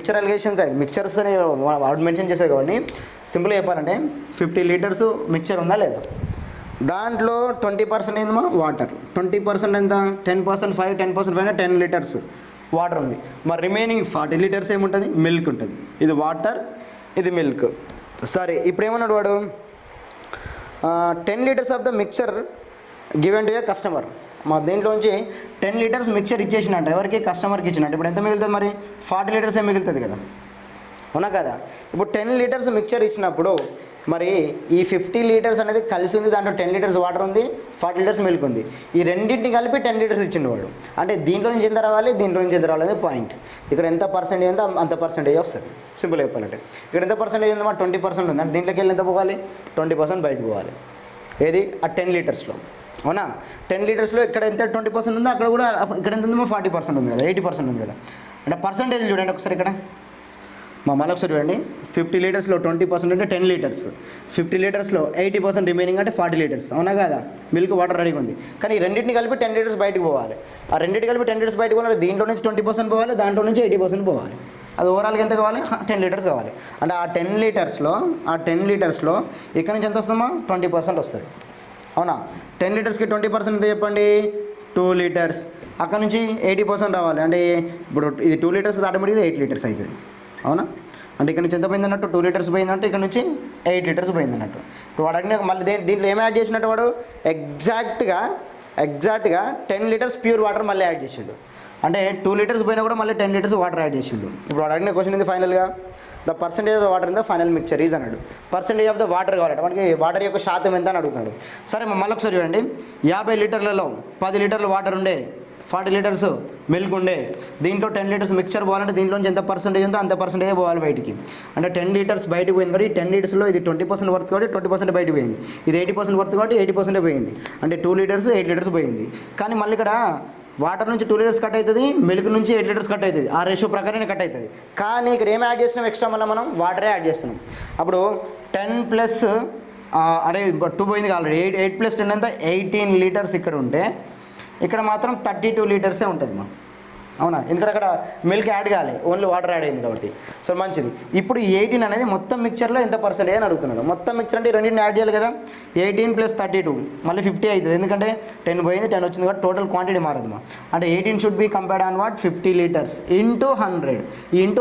Mixture allegations అయితే mixtures అని వాడు మెన్షన్ చేసేది కాబట్టి సింపుల్గా చెప్పాలంటే 50 లీటర్స్ మిక్చర్ ఉందా లేదా, దాంట్లో 20% ఏందమ్మా వాటర్, 20% ఎంత 10% 5 10% 5 10 లీటర్స్ వాటర్ ఉంది. మరి రిమైనింగ్ 40 లీటర్స్ ఏముంటుంది, మిల్క్ ఉంటుంది. ఇది వాటర్, ఇది మిల్క్. సరే ఇప్పుడు ఏమన్నాడు వాడు, 10 litres of the mixture given to A customer. మా దీంట్లోంచి 10 లీటర్స్ మిక్చర్ ఇచ్చేసినట్టు ఎవరికి, కస్టమర్కి ఇచ్చినట్టు. ఇప్పుడు ఎంత మిగులుతుంది మరి, 40 లీటర్స్ ఏం మిగులుతుంది కదా, అవునా కదా. ఇప్పుడు 10 లీటర్స్ మిక్చర్ ఇచ్చినప్పుడు మరి ఈ 50 లీటర్స్ అనేది కలిసి ఉంది, దాంట్లో 10 లీటర్స్ వాటర్ ఉంది, 40 లీటర్స్ మిల్క్ ఉంది. ఈ రెండింటిని కలిపి 10 లీటర్స్ ఇచ్చిండు వాడు. అంటే దీంట్లో నుంచి ఎంత రావాలి, దీంట్లో నుంచి ఎంత రావాలి అనేది పాయింట్. ఇక్కడ ఎంత పర్సెంటేజ్ ఉందో అంత పర్సెంటేజ్ వస్తుంది. సింపుల్ చెప్పాలంటే ఇక్కడ ఎంత పర్సెంటేజ్ ఉందో 20% ఉంది అంటే దీంట్లోకి వెళ్ళి ఎంత పోవాలి, 20% బయటకు పోవాలి. ఏది ఆ 10 లీటర్స్లో, అవునా. 10 లీటర్స్లో ఇక్కడ ఎంత 20% ఉందో అక్కడ కూడా ఇక్కడ ఎంత ఉందో 40% ఉంది కదా, 80% ఉంది కదా. అంటే పర్సంటేజ్ చూడండి ఒకసారి ఇక్కడ మళ్ళీ ఒకసారి చూడండి. 50 లీటర్స్లో 20% అంటే 10 లీటర్స్, 50 లీటర్స్లో 80% రిమైనింగ్ అంటే 40 లీటర్స్, అవునా కదా. మిల్క్ వాటర్ రెడీగా ఉంది. కానీ ఈ రెండింటిని కలిపి 10 లీటర్స్ బయటకు పోవాలి. ఆ రెండింటి కలిపి 10 లీటర్స్ బయటకు పోవాలి, దీంట్లో నుంచి 20% పోవాలి, దాంట్లో నుంచి 80% పోవాలి. అది ఓవరాల్గా ఎంత కావాలి, 10 లీటర్స్ కావాలి. అంటే ఆ 10 లీటర్స్లో ఇక్కడ నుంచి ఎంత వస్తుందమ్మా, 20% వస్తుంది, అవునా. 10 లీటర్స్కి 20% ఎంత చెప్పండి, 2 లీటర్స్. అక్కడ నుంచి 80% రావాలి. అంటే ఇప్పుడు ఇది 2 లీటర్స్ ఆటోమేటిక్గా 8 లీటర్స్ అవుతుంది, అవునా. అంటే ఇక్కడ నుంచి ఎంత పోయింది అన్నట్టు, 2 లీటర్స్ పోయిందంటే ఇక్కడ నుంచి 8 లీటర్స్ పోయింది అన్నట్టు. ఇప్పుడు వాడు అడిగిన మళ్ళీ దీంట్లో ఏం యాడ్ చేసినట్టు వాడు ఎగ్జాక్ట్గా 10 లీటర్స్ ప్యూర్ వాటర్ మళ్ళీ యాడ్ చేసిండు. అంటే 2 లీటర్స్ పోయినా కూడా మళ్ళీ 10 లీటర్స్ వాటర్ యాడ్ చేసిండు. ఇప్పుడు వాడు అడిగిన క్వశ్చన్ ఇది ఫైనల్గా, the percentage of the water in the final mixture is అన్నాడు. పర్సెంటేజ్ ఆఫ్ ద వాటర్ కావాలంటే మనకి వాటర్ యొక్క శాతం ఎంత అని అడుగుతున్నాడు. సరే మళ్ళీ ఒకసారి చూడండి, 50 లీటర్లలో 10 లీటర్లు వాటర్ ఉండే, 40 లీటర్స్ మిల్క్ ఉండే, దీంట్లో 10 లీటర్స్ మిక్చర్ పోవాలంటే దీంట్లోంచి ఎంత పర్సెంటేజ్ ఉందో అంత పర్సెంటేజ్ పోవాలి బయటికి. అంటే 10 లీటర్స్ బయటకు పోయింది కాబట్టి 10 లీటర్స్లో ఇది 20% వర్త్ కాబట్టి 20% బయటకు పోయింది, ఇది 80% వర్త్ కాబట్టి 80% పోయింది. అంటే 2 లీటర్స్ 8 లీటర్స్ పోయింది. కానీ మళ్ళీ ఇక్కడ వాటర్ నుంచి 2 లీటర్స్ కట్ అవుతుంది, మిల్క్ నుంచి 8 లీటర్స్ కట్ అవుతుంది, ఆ రేషియో ప్రకారమే కట్ అవుతుంది. కానీ ఇక్కడ ఏం యాడ్ చేస్తున్నాం, ఎక్స్ట్రా మళ్ళీ మనం వాటరే యాడ్ చేస్తున్నాం. అప్పుడు 10 ప్లస్ అంటే 2 పోయింది ఆల్రెడీ, 8 ప్లస్ 10 అంతా 18 లీటర్స్ ఇక్కడ ఉంటే ఇక్కడ మాత్రం 32 లీటర్సే ఉంటుంది మా, అవునా. ఎందుకంటే అక్కడ మిల్క్ యాడ్ కాలే, ఓన్లీ వాటర్ యాడ్ అయింది కాబట్టి. సో మంచిది. ఇప్పుడు 18 అనేది మొత్తం మిక్చర్లో ఎంత పర్సెంటేజ్ అని అడుగుతున్నాడు. మొత్తం మిక్చర్ అంటే రెండింటిని యాడ్ చేయాలి కదా, 18 ప్లస్ 32 మళ్ళీ 50 అవుతుంది. ఎందుకంటే 10 పోయింది 10 వచ్చింది కాబట్టి టోటల్ క్వాంటిటీ మారదు మా. అంటే 18 should be compared on what, 50 litres into 100 into